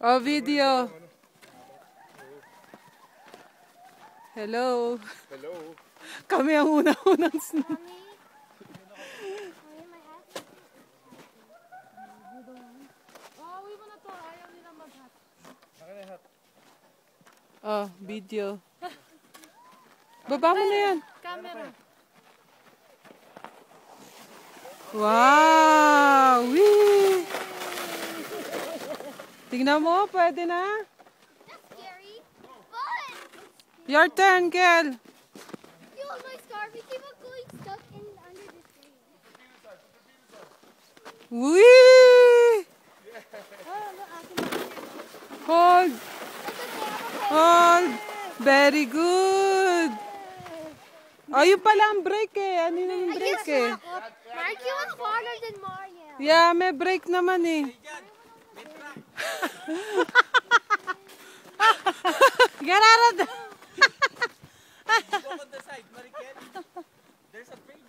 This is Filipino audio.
Oh, video. Hello. Hello. Kami ang unang snow. Oh, video. Baba mo na yan. Camera. Wow! Wee! Tingnan mo, pwede na. That's scary. Fun! Your turn, Kel. You hold my scarf. We keep on going stuck in under the tree. Wee! Hold! Hold! Very good! Oh, yun pala ang break eh. Ano yung break eh? Mark, you was farther than Mario. Yeah, may break naman eh. Get out of the... Walk on the side, Marikel. There's a tree.